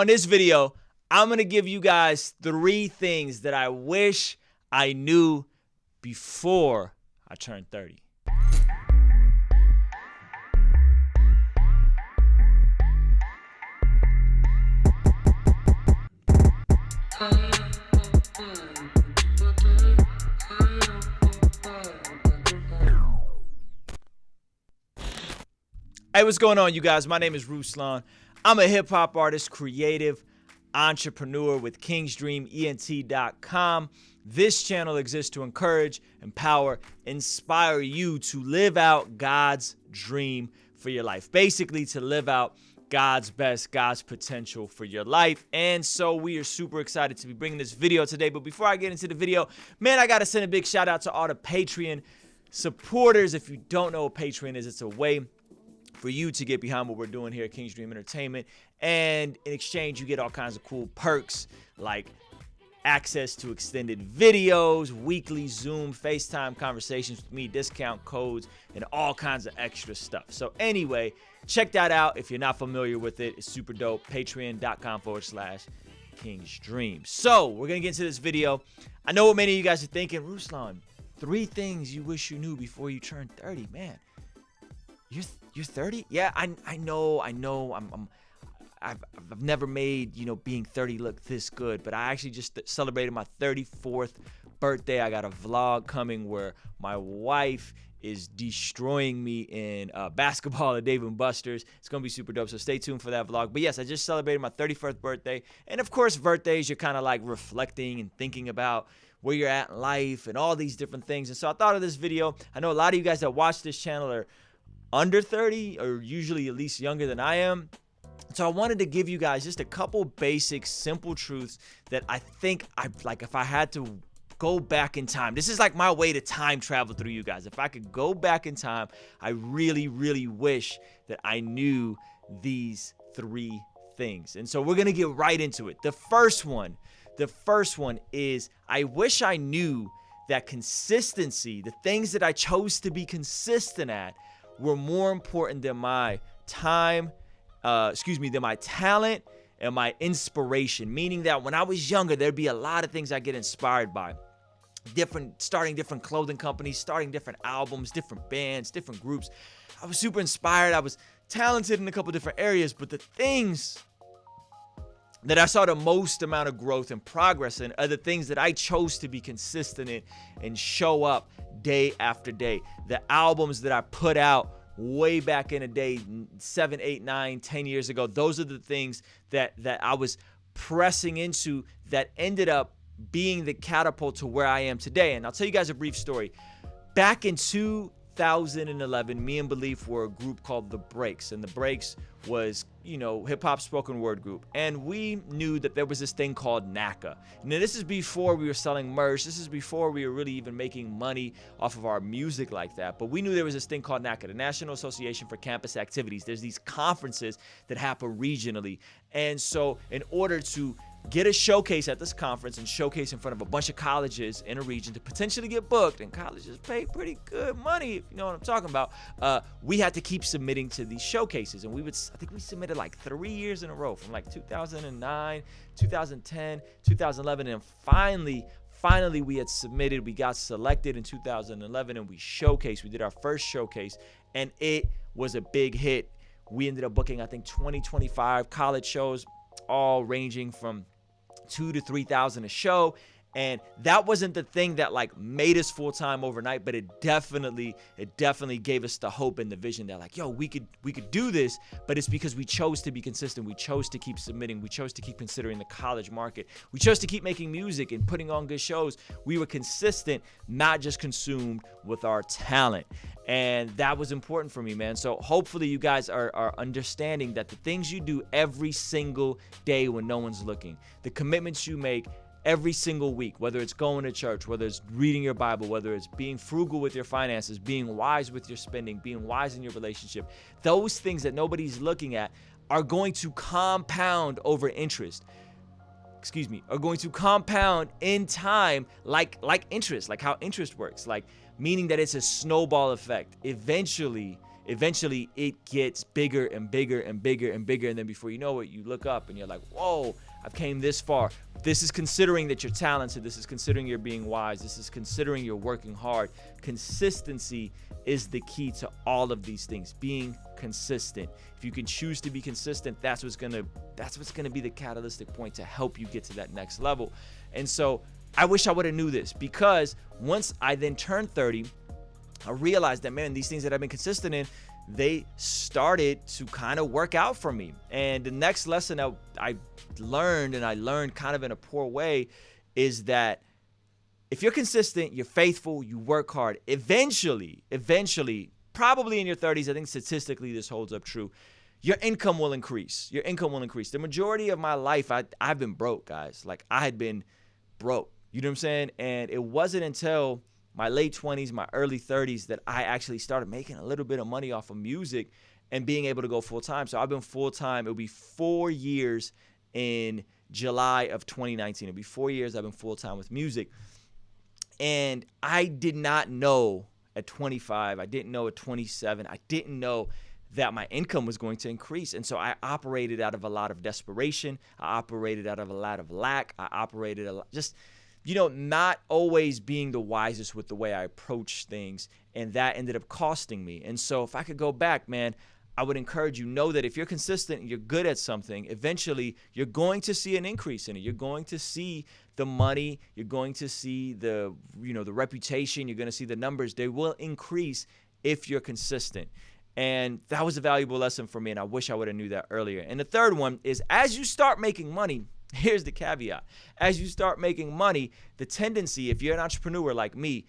On this video, I'm going to give you guys 3 things that I wish I knew before I turned 30. Hey, what's going on, you guys? My name is Ruslan. I'm a hip-hop artist, creative, entrepreneur with kingsdreament.com. This channel exists to encourage, empower, inspire you to live out God's dream for your life. Basically, to live out God's best, God's potential for your life. And so we are super excited to be bringing this video today. But before I get into the video, man, I got to send a big shout out to all the Patreon supporters. If you don't know what Patreon is, it's a way for you to get behind what we're doing here at King's Dream Entertainment. And in exchange, you get all kinds of cool perks like access to extended videos, weekly Zoom, FaceTime conversations with me, discount codes, and all kinds of extra stuff. So anyway, check that out. If you're not familiar with it, it's super dope. Patreon.com/King's Dream. So we're going to get into this video. I know what many of you guys are thinking. Ruslan, 3 things you wish you knew before you turn 30. Man, you're 30? Yeah, I know. I've never made, being 30 look this good, but I actually just celebrated my 34th birthday. I got a vlog coming where my wife is destroying me in basketball at Dave & Buster's. It's going to be super dope, so stay tuned for that vlog. But yes, I just celebrated my 31st birthday. And of course, birthdays, you're kind of like reflecting and thinking about where you're at in life and all these different things. And so I thought of this video. I know a lot of you guys that watch this channel are under 30 or usually at least younger than I am. So I wanted to give you guys just a couple basic, simple truths that I think if I had to go back in time, this is like my way to time travel through you guys. If I could go back in time, I really, really wish that I knew these 3 things. And so we're going to get right into it. The first one is I wish I knew that consistency, the things that I chose to be consistent at, were more important than my than my talent and my inspiration. Meaning that when I was younger, there'd be a lot of things I get inspired by. Starting different clothing companies, starting different albums, different bands, different groups. I was super inspired. I was talented in a couple different areas, but the things that I saw the most amount of growth and progress in are the things that I chose to be consistent in and show up day after day. The albums that I put out way back in the day, 7, 8, 9, 10 years ago, those are the things that I was pressing into that ended up being the catapult to where I am today. And I'll tell you guys a brief story. Back in 2011, me and Belief were a group called The Breaks, and The Breaks was, hip-hop spoken word group. And we knew that there was this thing called NACA. Now, this is before we were selling merch. This is before we were really even making money off of our music like that. But we knew there was this thing called NACA, the National Association for Campus Activities. There's these conferences that happen regionally. And so in order to get a showcase at this conference and showcase in front of a bunch of colleges in a region to potentially get booked, and colleges pay pretty good money, if you know what I'm talking about, we had to keep submitting to these showcases. And I think we submitted like 3 years in a row, from like 2009, 2010, 2011, and finally we had submitted. We got selected in 2011 and we showcased. We did our first showcase and it was a big hit. We ended up booking, I think, 25 college shows, all ranging from 2,000 to 3,000 a show. And that wasn't the thing that made us full-time overnight, but it definitely gave us the hope and the vision that we could do this. But it's because we chose to be consistent. We chose to keep submitting. We chose to keep considering the college market. We chose to keep making music and putting on good shows. We were consistent, not just consumed with our talent. And that was important for me, man. So hopefully you guys are understanding that the things you do every single day when no one's looking, the commitments you make every single week, whether it's going to church, whether it's reading your Bible, whether it's being frugal with your finances, being wise with your spending, being wise in your relationship, those things that nobody's looking at are going to compound over interest. Are going to compound in time like interest, like how interest works, meaning that it's a snowball effect. Eventually eventually it gets bigger and bigger and bigger and bigger. And then before you know it, you look up and you're like, whoa, I've came this far. This is considering that you're talented. This is considering you're being wise. This is considering you're working hard. Consistency is the key to all of these things. Being consistent. If you can choose to be consistent, that's what's gonna be the catalytic point to help you get to that next level. And so I wish I would have knew this, because once I then turned 30, I realized that, man, these things that I've been consistent in, they started to kind of work out for me. And the next lesson I learned, and I learned kind of in a poor way, is that if you're consistent, you're faithful, you work hard, eventually, probably in your 30s, I think statistically this holds up true, your income will increase. Your income will increase. The majority of my life, I've been broke, guys. Like, I had been broke. You know what I'm saying? And it wasn't until my late 20s, my early 30s, that I actually started making a little bit of money off of music and being able to go full time. So I've been full time. It'll be 4 years in July of 2019. It'll be 4 years I've been full time with music. And I did not know at 25, I didn't know at 27, I didn't know that my income was going to increase. And so I operated out of a lot of desperation. I operated out of a lot of lack. I operated just, not always being the wisest with the way I approach things. And that ended up costing me. And so if I could go back, man, I would encourage you, know that if you're consistent and you're good at something, eventually you're going to see an increase in it. You're going to see the money. You're going to see the reputation. You're going to see the numbers. They will increase if you're consistent. And that was a valuable lesson for me, and I wish I would have knew that earlier. And the third one is, as you start making money, here's the caveat. As you start making money, the tendency, if you're an entrepreneur like me,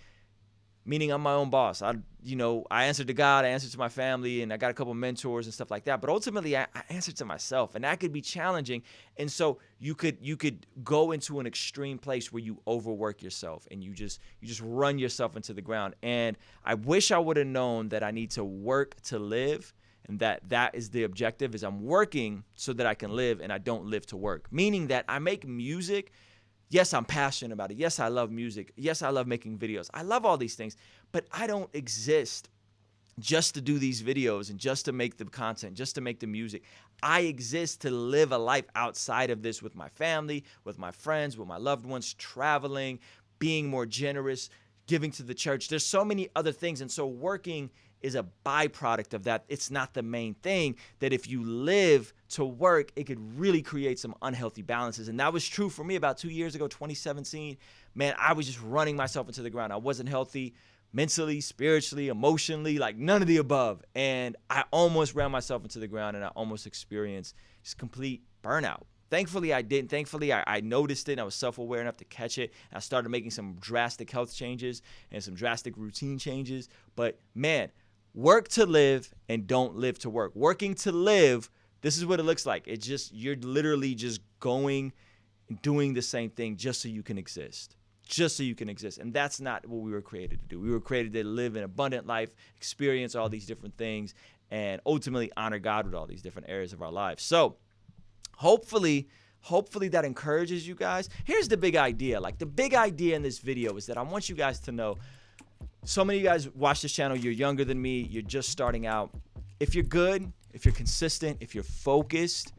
meaning I'm my own boss, I answer to God, I answer to my family, and I got a couple mentors and stuff like that. But ultimately, I answer to myself, and that could be challenging. And so you could go into an extreme place where you overwork yourself and you just run yourself into the ground. And I wish I would have known that I need to work to live, and that is the objective. Is I'm working so that I can live, and I don't live to work. Meaning that I make music. Yes, I'm passionate about it. Yes, I love music. Yes, I love making videos. I love all these things, but I don't exist just to do these videos and just to make the content, just to make the music. I exist to live a life outside of this with my family, with my friends, with my loved ones, traveling, being more generous, giving to the church. There's so many other things. And so working is a byproduct of that. It's not the main thing. That if you live to work, it could really create some unhealthy balances. And that was true for me about 2 years ago, 2017. Man, I was just running myself into the ground. I wasn't healthy mentally, spiritually, emotionally, like none of the above. And I almost ran myself into the ground, and I almost experienced just complete burnout. Thankfully, I didn't. Thankfully, I noticed it, and I was self-aware enough to catch it. And I started making some drastic health changes and some drastic routine changes. But man, work to live and don't live to work. Working to live, this is what it looks like. It's just, you're literally just going and doing the same thing just so you can exist. Just so you can exist. And that's not what we were created to do. We were created to live an abundant life, experience all these different things, and ultimately honor God with all these different areas of our lives. So hopefully that encourages you guys. Here's the big idea. Like, the big idea in this video is that I want you guys to know, so many of you guys watch this channel, you're younger than me, you're just starting out. If you're good, if you're consistent, if you're focused,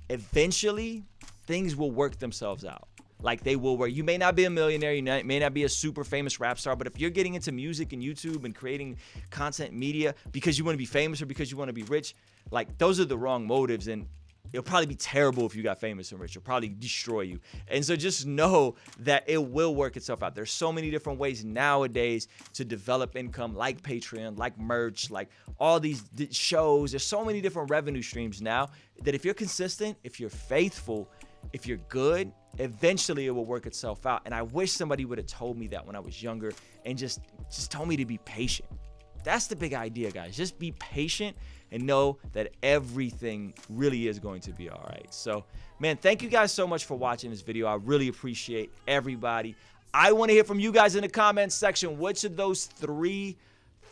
eventually things will work themselves out. Like, they will work. You may not be a millionaire, you may not be a super famous rap star, but if you're getting into music and YouTube and creating content media because you want to be famous or because you want to be rich, like, those are the wrong motives. And it'll probably be terrible if you got famous and rich. It'll probably destroy you. And so just know that it will work itself out. There's so many different ways nowadays to develop income, like Patreon, like merch, like all these shows. There's so many different revenue streams now that if you're consistent, if you're faithful, if you're good, eventually it will work itself out. And I wish somebody would have told me that when I was younger and just told me to be patient. That's the big idea, guys. Just be patient and know that everything really is going to be all right. So, man, thank you guys so much for watching this video. I really appreciate everybody. I want to hear from you guys in the comments section. Which of those 3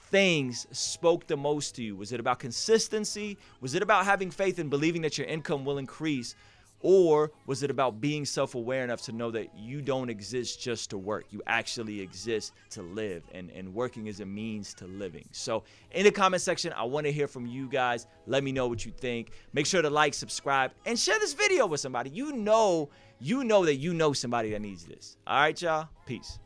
things spoke the most to you? Was it about consistency? Was it about having faith and believing that your income will increase? Or was it about being self-aware enough to know that you don't exist just to work? You actually exist to live, and working is a means to living. So in the comment section, I want to hear from you guys. Let me know what you think. Make sure to like, subscribe, and share this video with somebody. You know that you know somebody that needs this. All right, y'all. Peace.